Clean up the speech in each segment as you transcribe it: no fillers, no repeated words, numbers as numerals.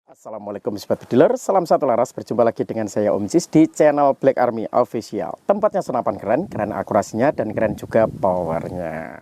Assalamualaikum Sobat Bediler, salam satu laras. Berjumpa lagi dengan saya Om Jis di channel Black Army Official. Tempatnya senapan keren, keren akurasinya dan keren juga powernya.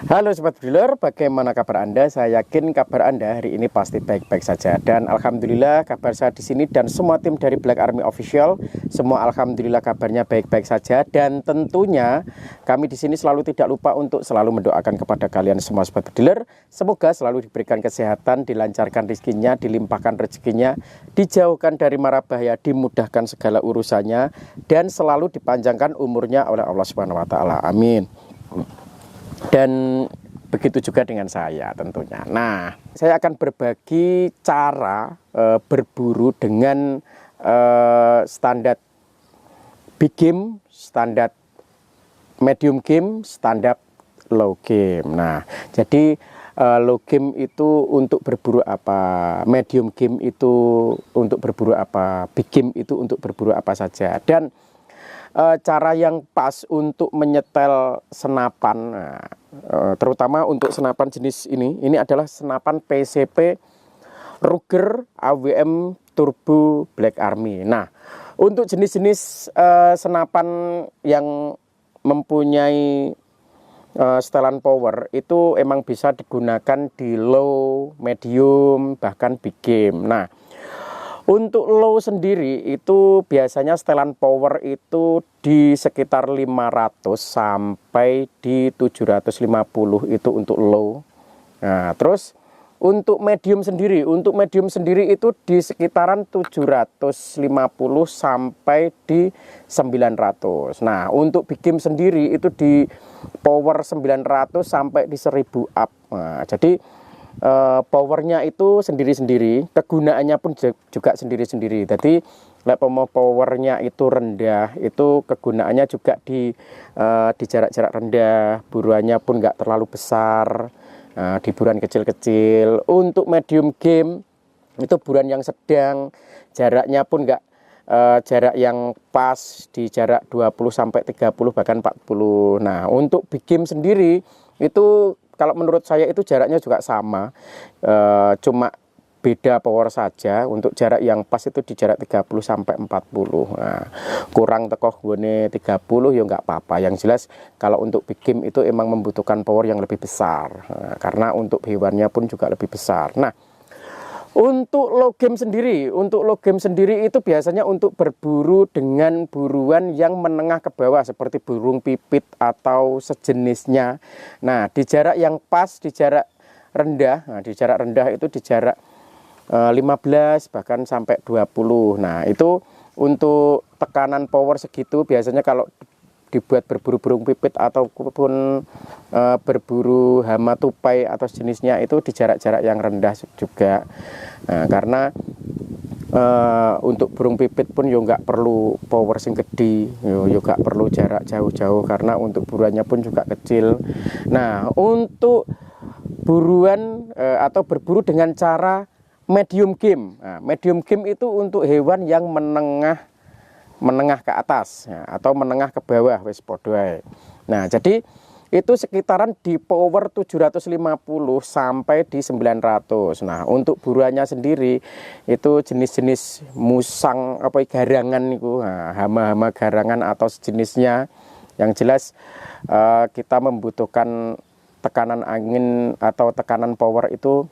Halo Sobat Bediler, bagaimana kabar Anda? Saya yakin kabar Anda hari ini pasti baik-baik saja. Dan Alhamdulillah kabar saya di sini dan semua tim dari Black Army Official, semua Alhamdulillah kabarnya baik-baik saja. Dan tentunya kami di sini selalu tidak lupa untuk selalu mendoakan kepada kalian semua Sobat Bediler. Semoga selalu diberikan kesehatan, dilancarkan rezekinya, dilimpahkan rezekinya, dijauhkan dari mara bahaya, dimudahkan segala urusannya, dan selalu dipanjangkan umurnya oleh Allah Subhanahu wa Ta'ala. Amin. Dan begitu juga dengan saya tentunya. Nah, saya akan berbagi cara berburu dengan standar big game, standar medium game, standar low game. Nah, jadi low game itu untuk berburu apa, medium game itu untuk berburu apa, big game itu untuk berburu apa saja. Dan cara yang pas untuk menyetel senapan, terutama untuk senapan jenis ini adalah senapan PCP Ruger AWM Turbo Black Army. Nah, untuk jenis-jenis senapan yang mempunyai setelan power itu emang bisa digunakan di low, medium, bahkan big game. Nah, untuk low sendiri itu biasanya setelan power itu di sekitar 500 sampai di 750 itu untuk low. Nah, terus untuk medium sendiri itu di sekitaran 750 sampai di 900. Nah, untuk big game sendiri itu di power 900 sampai di 1000 up. Nah, jadi powernya itu sendiri-sendiri, kegunaannya pun juga sendiri-sendiri. Jadi powernya itu rendah, itu kegunaannya juga di jarak-jarak rendah, buruannya pun nggak terlalu besar, di buruan kecil-kecil. Untuk medium game itu buruan yang sedang, jaraknya pun nggak jarak yang pas, di jarak 20 sampai 30 bahkan 40. Nah, untuk big game sendiri itu kalau menurut saya itu jaraknya juga sama, cuma beda power saja. Untuk jarak yang pas itu di jarak 30 sampai 40. Nah, kurang tekoh gone 30 ya nggak apa-apa. Yang jelas kalau untuk big game itu emang membutuhkan power yang lebih besar, karena untuk hewannya pun juga lebih besar. Nah, untuk low game sendiri itu biasanya untuk berburu dengan buruan yang menengah ke bawah seperti burung pipit atau sejenisnya. Nah, di jarak yang pas, di jarak rendah, di jarak rendah itu di jarak 15 bahkan sampai 20. Nah, itu untuk tekanan power segitu biasanya kalau dibuat berburu burung pipit ataupun berburu hama tupai atau jenisnya itu di jarak-jarak yang rendah juga. Nah, karena untuk burung pipit pun yo nggak perlu power sing gede, yo nggak perlu jarak jauh-jauh karena untuk buruannya pun juga kecil. Nah, untuk buruan atau berburu dengan cara medium game. Nah, medium game itu untuk hewan yang menengah ke atas, ya, atau menengah ke bawah wis podo ae. Nah, jadi itu sekitaran di power 750 sampai di 900. Nah, untuk buruannya sendiri itu jenis-jenis musang apa garangan niku, hama-hama garangan atau sejenisnya. Yang jelas kita membutuhkan tekanan angin atau tekanan power itu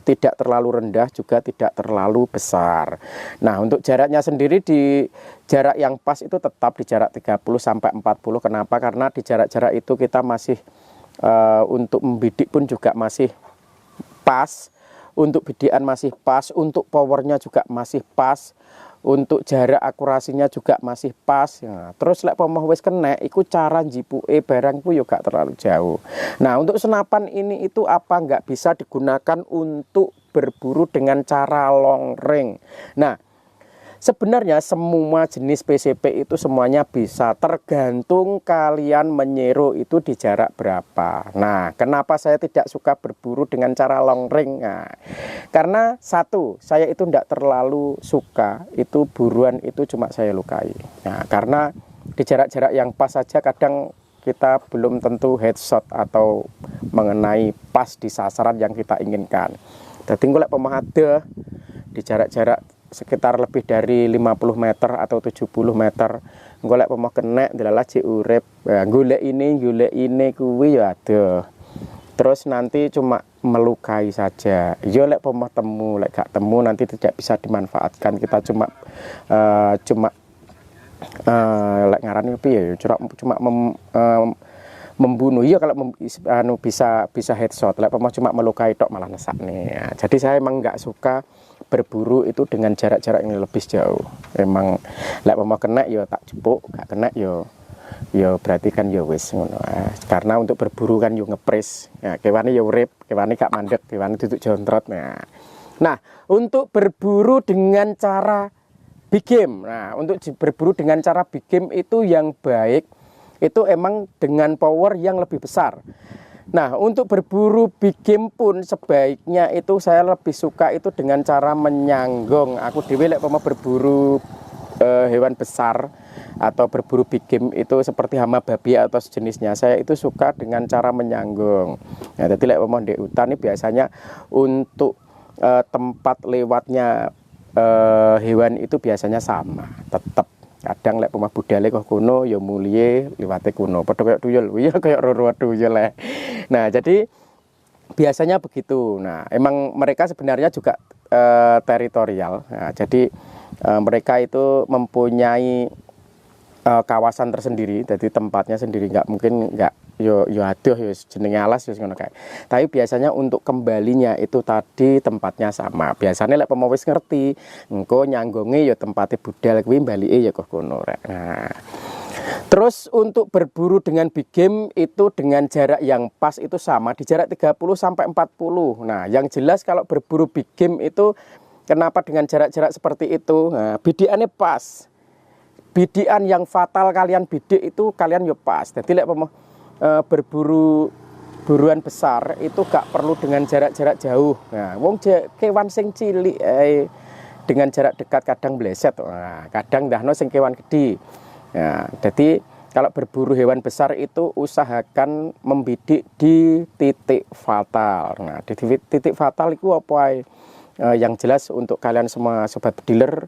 tidak terlalu rendah juga tidak terlalu besar. Nah, untuk jaraknya sendiri di jarak yang pas itu tetap di jarak 30 sampai 40. Kenapa? Karena di jarak-jarak itu kita masih untuk membidik pun juga masih pas, untuk bidikan masih pas, untuk powernya juga masih pas, untuk jarak akurasinya juga masih pas. Nah, terus lek pomoh wis kena iku cara jipuke barang ku yo gak terlalu jauh. Nah, untuk senapan ini itu apa nggak bisa digunakan untuk berburu dengan cara long range. Nah, Sebenarnya semua jenis PCP itu semuanya bisa, tergantung kalian menyeru itu di jarak berapa. Nah, kenapa saya tidak suka berburu dengan cara long range? Nah, karena satu, saya itu tidak terlalu suka itu buruan itu cuma saya lukai. Nah, karena di jarak-jarak yang pas saja kadang kita belum tentu headshot atau mengenai pas di sasaran yang kita inginkan. Jadi golek pemahada di jarak-jarak sekitar lebih dari 50 meter atau 70 meter golek pemah kena delalah cek urip. Golek ini kuwi ya ada. Terus nanti cuma melukai saja. Yo lek pemah temu, lek gak temu nanti tidak bisa dimanfaatkan. Kita cuma lek ngarani piye cuma membunuh. Iya kalau bisa headshot. Lek pemah cuma melukai tok malah nesakne. Ya, jadi saya emang nggak suka berburu itu dengan jarak-jarak yang lebih jauh. Emang lek pemah kena yo tak jepuk, gak kena yo berarti kan yo wis ngono. Karena untuk berburu kan yo ngepres. Ya, kewane yo urip, kewane gak mandek, kewane duduk jontrot. Nah, untuk berburu dengan cara big game. Nah, untuk berburu dengan cara big game itu yang baik itu emang dengan power yang lebih besar. Nah, untuk berburu big game pun sebaiknya itu saya lebih suka itu dengan cara menyanggong. Aku dhewe lek mau berburu hewan besar atau berburu big game itu seperti hama babi atau sejenisnya, saya itu suka dengan cara menyanggong. Nah, jadi lek mau di hutan ini biasanya untuk tempat lewatnya hewan itu biasanya sama, tetap. Kadang lek pemah budale kok kuno ya mulie liwate kuno. Padha koyo tuyul, iya koyo roro tuyul. Nah, jadi biasanya begitu. Nah, emang mereka sebenarnya juga teritorial. Nah, jadi mereka itu mempunyai kawasan tersendiri, jadi tempatnya sendiri, nggak mungkin nggak yo aduh yo jenenge alas yo ngono kae. Tapi biasanya untuk kembalinya itu tadi tempatnya sama. Biasanya lek pemawis ngerti, engko nyanggonge yo tempate budal kuwi balike ya kok kono rek. Nah, terus untuk berburu dengan big game itu dengan jarak yang pas itu sama di jarak 30 sampai 40. Nah, yang jelas kalau berburu big game itu kenapa dengan jarak-jarak seperti itu? Nah, bidikannya pas. Bidikan yang fatal kalian bidik itu kalian yo pas. Jadi lek berburu buruan besar itu gak perlu dengan jarak-jarak jauh. Nah, wong kewan sing cilik dengan jarak dekat kadang bleset. Nah, kadang dahno sing kewan gede. Nah, jadi kalau berburu hewan besar itu usahakan membidik di titik fatal. Nah, di titik fatal itu apa? Yang jelas untuk kalian semua sobat dealer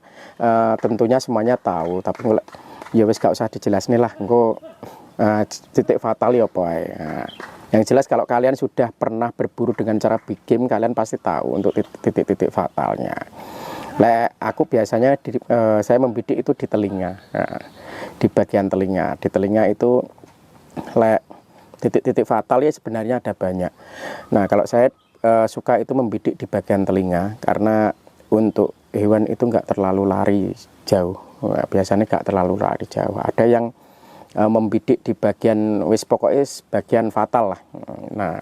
tentunya semuanya tahu, tapi ya wis gak usah dijelasne lah, engko titik fatal ya apa. Yang jelas kalau kalian sudah pernah berburu dengan cara big game, kalian pasti tahu untuk titik-titik fatalnya. Aku biasanya saya membidik itu di telinga, di bagian telinga. Di telinga itu titik-titik fatal ya sebenarnya ada banyak. Nah, kalau saya suka itu membidik di bagian telinga karena untuk hewan itu nggak terlalu lari jauh. Biasanya nggak terlalu lari jauh. Ada yang membidik di bagian pokoknya bagian fatal lah. Nah,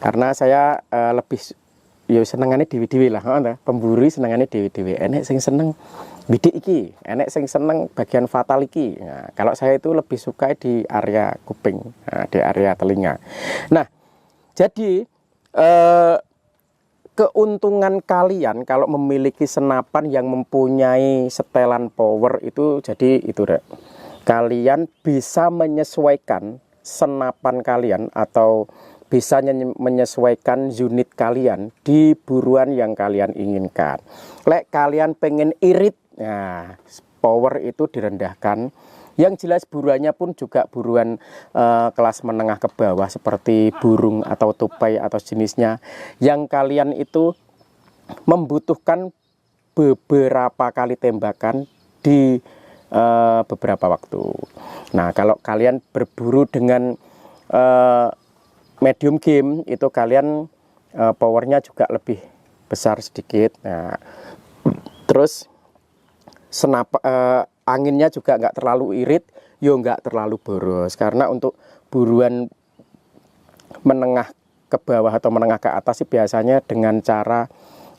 karena saya lebih senengannya dewi-dewi lah, pemburu senengannya dewi-dewi. Enek sing seneng bidik iki, enek sing seneng bagian fatal iki. Nah, kalau saya itu lebih suka di area kuping, di area telinga. Nah, jadi keuntungan kalian kalau memiliki senapan yang mempunyai setelan power itu, jadi itu Rek, kalian bisa menyesuaikan senapan kalian atau bisa menyesuaikan unit kalian di buruan yang kalian inginkan. Lek kalian pengen irit, nah power itu direndahkan. Yang jelas buruannya pun juga buruan kelas menengah ke bawah seperti burung atau tupai atau jenisnya, yang kalian itu membutuhkan beberapa kali tembakan di beberapa waktu. Nah, kalau kalian berburu dengan medium game itu kalian powernya juga lebih besar sedikit. Nah, terus anginnya juga nggak terlalu irit, yo nggak terlalu boros. Karena untuk buruan menengah ke bawah atau menengah ke atas sih biasanya dengan cara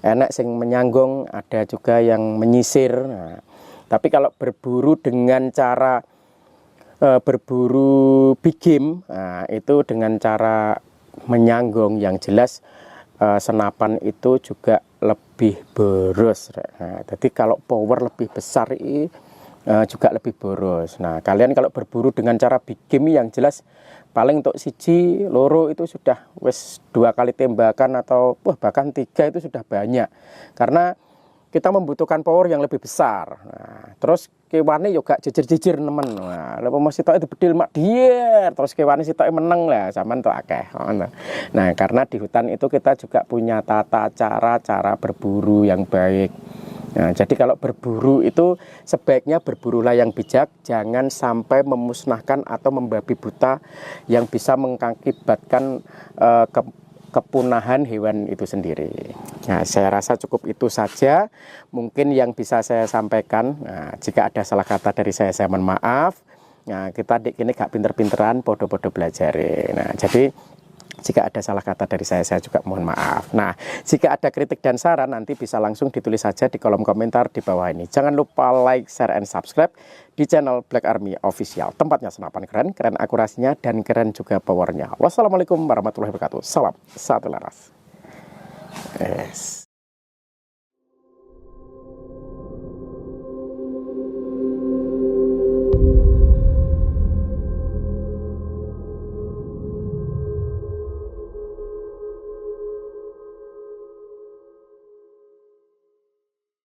enek sing menyanggong, ada juga yang menyisir. Nah, Tapi kalau berburu dengan cara berburu big game, nah, itu dengan cara menyanggong, yang jelas senapan itu juga lebih boros. Nah, jadi kalau power lebih besar juga lebih boros. Nah, kalian kalau berburu dengan cara big game, yang jelas paling untuk siji loro itu sudah wes 2 kali tembakan, atau bahkan 3 itu sudah banyak, karena kita membutuhkan power yang lebih besar. Nah, terus kewane juga jejer-jejer nemen. Nah, lha mesti tok itu bedil mak dier, terus kewane sitok meneng lah sampean tok akeh. Nah, karena di hutan itu kita juga punya tata cara berburu yang baik. Nah, jadi kalau berburu itu sebaiknya berburulah yang bijak, jangan sampai memusnahkan atau membabi buta yang bisa mengakibatkan kepunahan hewan itu sendiri. Nah, saya rasa cukup itu saja mungkin yang bisa saya sampaikan. Nah, jika ada salah kata dari saya mohon maaf. Nah, kita dik ini gak pinter-pinteran, podo-podo belajar. Nah, jadi jika ada salah kata dari saya juga mohon maaf. Nah, jika ada kritik dan saran nanti bisa langsung ditulis saja di kolom komentar di bawah ini. Jangan lupa like, share, and subscribe di channel Black Army Official. Tempatnya senapan keren, keren akurasinya, dan keren juga powernya. Wassalamualaikum warahmatullahi wabarakatuh. Salam satu laras. Yes.